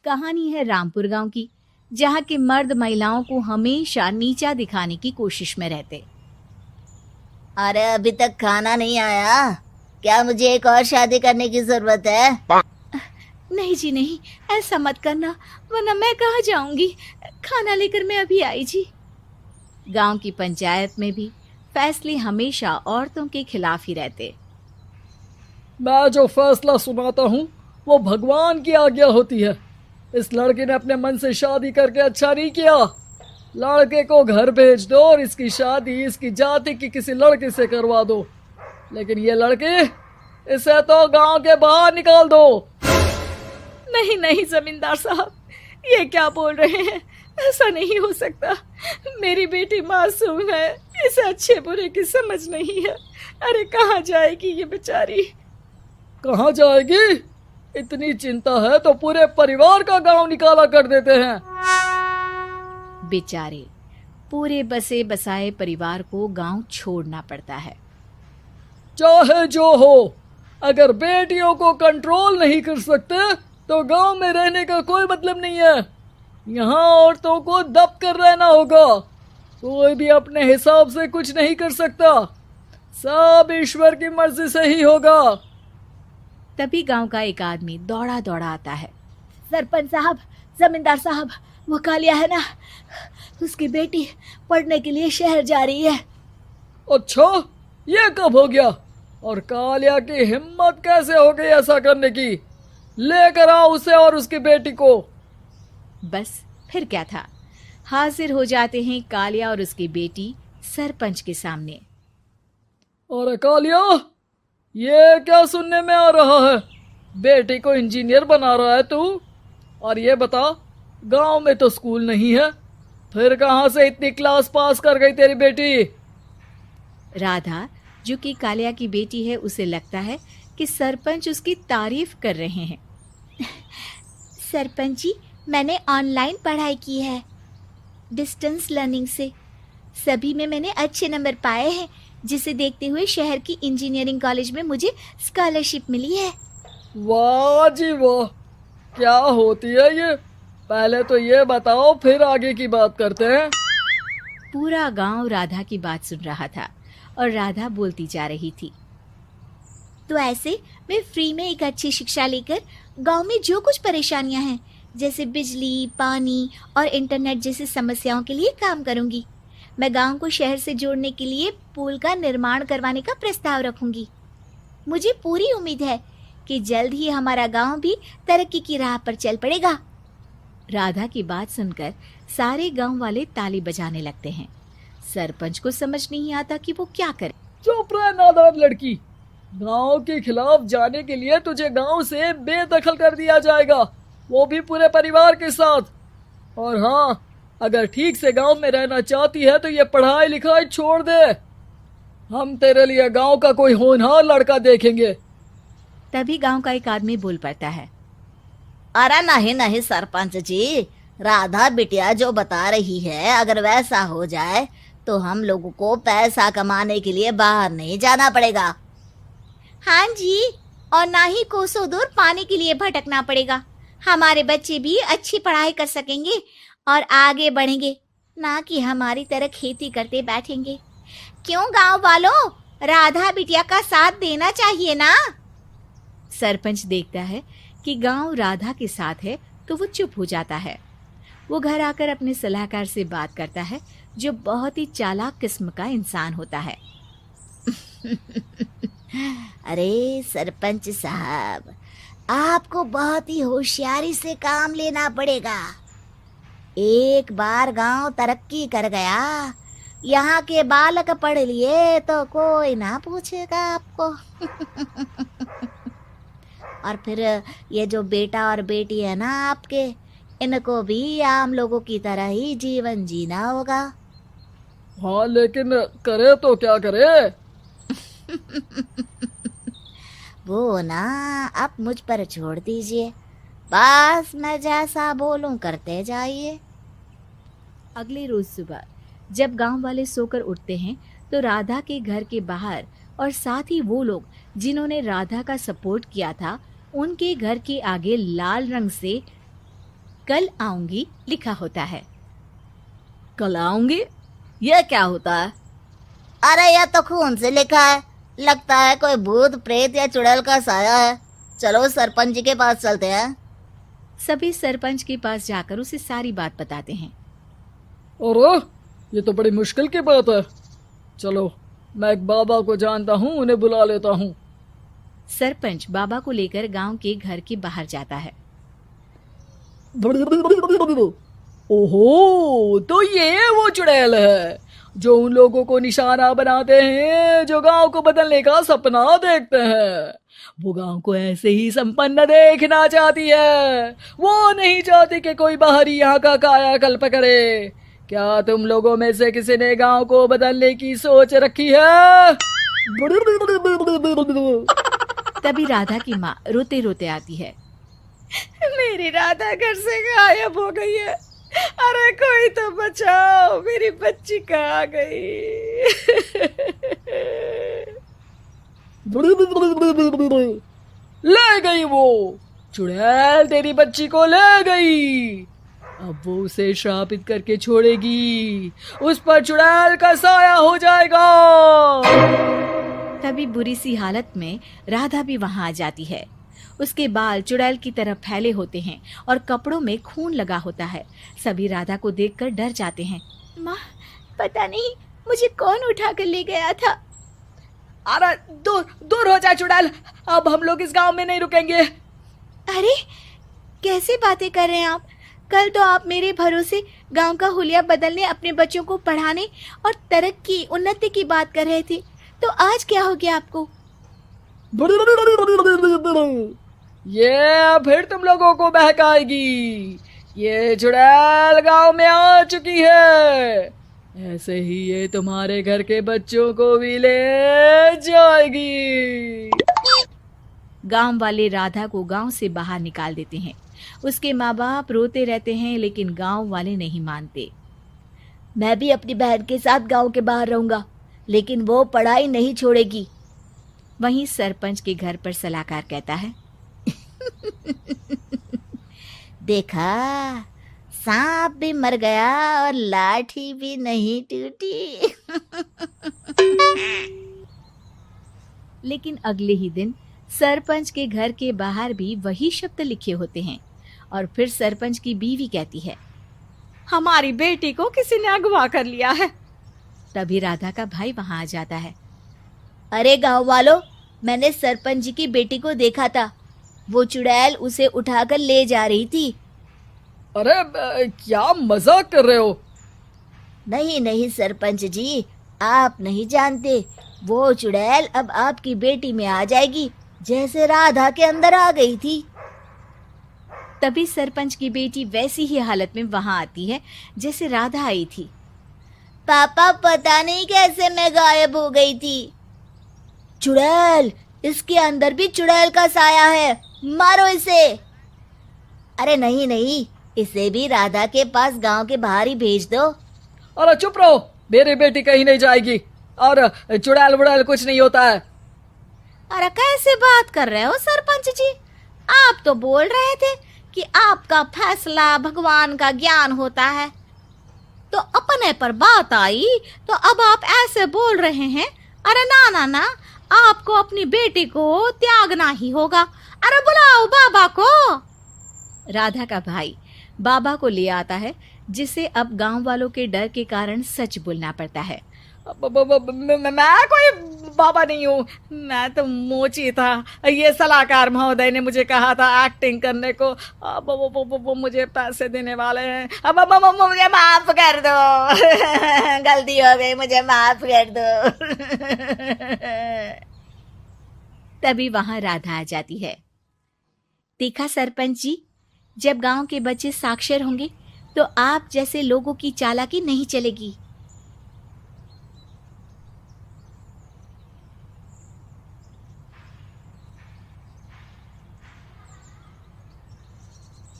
कहानी है रामपुर गांव की, जहां के मर्द महिलाओं को हमेशा नीचा दिखाने की कोशिश में रहते। अरे अभी तक खाना नहीं आया, क्या मुझे एक और शादी करने की जरूरत है? नहीं जी नहीं, ऐसा मत करना, वरना मैं कहाँ जाऊंगी। खाना लेकर मैं अभी आई जी। गांव की पंचायत में भी फैसले हमेशा औरतों के खिलाफ ही रहते। मैं जो फैसला सुनाता हूँ वो भगवान की आज्ञा होती है। इस लड़के ने अपने मन से शादी करके अच्छा नहीं किया। लड़के को घर भेज दो और इसकी शादी इसकी जाति की किसी लड़के से करवा दो, लेकिन ये लड़की, इसे तो गांव के बाहर निकाल दो। नहीं नहीं जमींदार साहब, ये क्या बोल रहे हैं? ऐसा नहीं हो सकता। मेरी बेटी मासूम है, इसे अच्छे बुरे की समझ नहीं है। अरे कहाँ जाएगी ये बेचारी? कहाँ जाएगी? इतनी चिंता है तो पूरे परिवार का गांव निकाला कर देते हैं। बेचारे पूरे बसे बसाए परिवार को गांव छोड़ना पड़ता है। चाहे जो हो, अगर बेटियों को कंट्रोल नहीं कर सकते तो गांव में रहने का कोई मतलब नहीं है। यहाँ औरतों को दब कर रहना होगा। कोई भी अपने हिसाब से कुछ नहीं कर सकता, सब ईश्वर की मर्जी से ही होगा। तभी गांव का एक आदमी दौड़ा दौड़ा आता है। सरपंच साहब, जमींदार साहब, वो कालिया है ना, उसकी बेटी पढ़ने के लिए शहर जा रही है। अच्छा, ये कब हो गया? और कालिया की हिम्मत कैसे हो गई ऐसा करने की? लेकर आओ उसे और उसकी बेटी को। बस फिर क्या था, हाजिर हो जाते हैं कालिया और उसकी बेटी सरपंच के सामने। अरे कालिया, ये क्या सुनने में आ रहा है? बेटी को इंजीनियर बना रहा है तू? और ये बता, गांव में तो स्कूल नहीं है, फिर कहां से इतनी क्लास पास कर गई तेरी बेटी? राधा, जो कि कालिया की बेटी है, उसे लगता है कि सरपंच उसकी तारीफ कर रहे हैं। सरपंच जी, मैंने ऑनलाइन पढ़ाई की है, डिस्टेंस लर्निंग से। सभी में मैंने अच्छे नंबर पाए हैं, जिसे देखते हुए शहर की इंजीनियरिंग कॉलेज में मुझे स्कॉलरशिप मिली है। वाह जी वाह, क्या होती है ये? पहले तो ये बताओ, फिर आगे की बात करते हैं। पूरा गांव राधा की बात सुन रहा था और राधा बोलती जा रही थी। तो ऐसे मैं फ्री में एक अच्छी शिक्षा लेकर गांव में जो कुछ परेशानियां हैं, जैसे बिजली, पानी और इंटरनेट जैसी समस्याओं के लिए काम करूंगी। मैं गांव को शहर से जोड़ने के लिए पुल का निर्माण करवाने का प्रस्ताव रखूंगी। मुझे पूरी उम्मीद है कि जल्द ही हमारा गांव भी तरक्की की राह पर चल पड़ेगा। राधा की बात सुनकर सारे गांव वाले ताली बजाने लगते हैं। सरपंच को समझ नहीं आता कि वो क्या करे। चुप रह नादान लड़की, गांव के खिलाफ जाने के लिए तुझे गांव से बेदखल कर दिया जाएगा, वो भी पूरे परिवार के साथ। और हाँ, अगर ठीक से गांव में रहना चाहती है तो ये पढ़ाई लिखाई छोड़ दे। हम तेरे लिए गांव का कोई होनहार लड़का देखेंगे। तभी गांव का एक आदमी बोल पड़ता है। अरे नहीं नहीं सरपंच जी, राधा बिटिया जो बता रही है, अगर वैसा हो जाए तो हम लोगों को पैसा कमाने के लिए बाहर नहीं जाना पड़ेगा। हाँ जी, और ना ही कोसों दूर पानी के लिए भटकना पड़ेगा। हमारे बच्चे भी अच्छी पढ़ाई कर सकेंगे और आगे बढ़ेंगे, ना कि हमारी तरह खेती करते बैठेंगे। क्यों गांव वालों, राधा बिटिया का साथ देना चाहिए ना। सरपंच देखता है कि गांव राधा के साथ है तो वो चुप हो जाता है। वो घर आकर अपने सलाहकार से बात करता है, जो बहुत ही चालाक किस्म का इंसान होता है। अरे सरपंच साहब, आपको बहुत ही होशियारी से काम लेना पड़ेगा। एक बार गांव तरक्की कर गया, यहाँ के बालक पढ़ लिए तो कोई ना पूछेगा आपको। और फिर ये जो बेटा और बेटी है ना आपके, इनको भी आम लोगों की तरह ही जीवन जीना होगा। हाँ, लेकिन करे तो क्या करे? वो ना आप मुझ पर छोड़ दीजिए, बस मैं जैसा बोलूं करते जाइए। अगले रोज सुबह जब गांव वाले सोकर उठते हैं तो राधा के घर के बाहर और साथ ही वो लोग जिन्होंने राधा का सपोर्ट किया था, उनके घर के आगे लाल रंग से कल आऊंगी लिखा होता है। कल आऊंगी, यह क्या होता है? अरे यह तो खून से लिखा है, लगता है कोई भूत प्रेत या चुड़ैल का साया है। चलो सरपंच जी के पास चलते हैं। सभी सरपंच के पास जाकर उसे सारी बात बताते हैं। अरे ये तो बड़ी मुश्किल की बात है। चलो मैं एक बाबा को जानता हूँ, उन्हें बुला लेता हूँ। सरपंच बाबा को लेकर गांव के घर के बाहर जाता है। ओहो, तो ये वो चुड़ैल है जो उन लोगों को निशाना बनाते हैं जो गांव को बदलने का सपना देखते हैं। वो गांव को ऐसे ही संपन्न देखना चाहती है, वो नहीं चाहती कि कोई बाहरी यहाँ का कायाकल्प करे। क्या तुम लोगों में से किसी ने गांव को बदलने की सोच रखी है? तभी राधा की माँ रोते रोते आती है। मेरी राधा घर से गायब हो गई है। अरे कोई तो बचाओ, मेरी बच्ची कहाँ गई? ले गई वो चुड़ैल, तेरी बच्ची को ले गई। अब वो उसे श्रापित करके छोड़ेगी, उस पर चुड़ैल का साया हो जाएगा। तभी बुरी सी हालत में राधा भी वहां आ जाती है। उसके बाल चुड़ैल की तरह फैले होते हैं और कपड़ों में खून लगा होता है। सभी राधा को देखकर डर जाते हैं। माँ, पता नहीं मुझे कौन उठा कर ले गया था। अरे दूर दूर हो जा चुड़ैल, अब हम लोग इस गांव में नहीं रुकेंगे। अरे कैसे बातें कर रहे हैं आप? कल तो आप मेरे भरोसे गांव का हुलिया बदलने, अपने बच्चों को पढ़ाने और तरक्की उन्नति की बात कर रहे थे, तो आज क्या हो गया आपको? ये फिर तुम लोगों को बहकाएगी। ये चुड़ैल गांव में आ चुकी है, ऐसे ही ये तुम्हारे घर के बच्चों को भी ले जाएगी। गांव वाले राधा को गांव से बाहर निकाल देते हैं। उसके माँ बाप रोते रहते हैं, लेकिन गांव वाले नहीं मानते। मैं भी अपनी बहन के साथ गांव के बाहर रहूंगा, लेकिन वो पढ़ाई नहीं छोड़ेगी। वहीं सरपंच के घर पर सलाहकार कहता है। देखा, सांप भी मर गया और लाठी भी नहीं टूटी। लेकिन अगले ही दिन सरपंच के घर के बाहर भी वही शब्द लिखे होते हैं। और फिर सरपंच की बीवी कहती है, हमारी बेटी को किसी ने अगवा कर लिया है। तभी राधा का भाई वहां आ जाता है। अरे गांव वालों, मैंने सरपंच जी की बेटी को देखा था। वो चुड़ैल उसे उठाकर ले जा रही थी। अरे क्या मजाक कर रहे हो? नहीं नहीं सरपंच जी, आप नहीं जानते। वो चुड़ैल अब आपकी बेटी में आ जाएगी, जैसे राधा के अंदर आ गई थी। तभी सरपंच की बेटी वैसी ही हालत में वहां आती है जैसे राधा आई थी। पापा, पता नहीं कैसे मैं गायब हो गई थी। चुड़ैल, इसके अंदर भी चुड़ैल का साया है, मारो इसे। अरे नहीं नहीं, इसे भी राधा के पास गांव के बाहर ही भेज दो। अरे चुप रहो, मेरी बेटी कहीं नहीं जाएगी और चुड़ैल वुड़ैल कुछ नहीं होता है। अरे कैसे बात कर रहे हो सरपंच जी? आप तो बोल रहे थे कि आपका फैसला भगवान का ज्ञान होता है, तो अपने पर बात आई तो अब आप ऐसे बोल रहे हैं। अरे ना ना ना, आपको अपनी बेटी को त्यागना ही होगा। अरे बुलाओ बाबा को। राधा का भाई बाबा को ले आता है, जिसे अब गांव वालों के डर के कारण सच बोलना पड़ता है। मैं कोई बाबा नहीं हूँ, मैं तो मोची था। ये सलाहकार महोदय ने मुझे कहा था एक्टिंग करने को। अब वो मुझे पैसे देने वाले हैं। अब मुझे माफ कर दो। गलती हो गई, मुझे माफ कर दो। तभी वहां राधा आ जाती है। देखा सरपंच जी, जब गांव के बच्चे साक्षर होंगे तो आप जैसे लोगों की चालाकी नहीं चलेगी।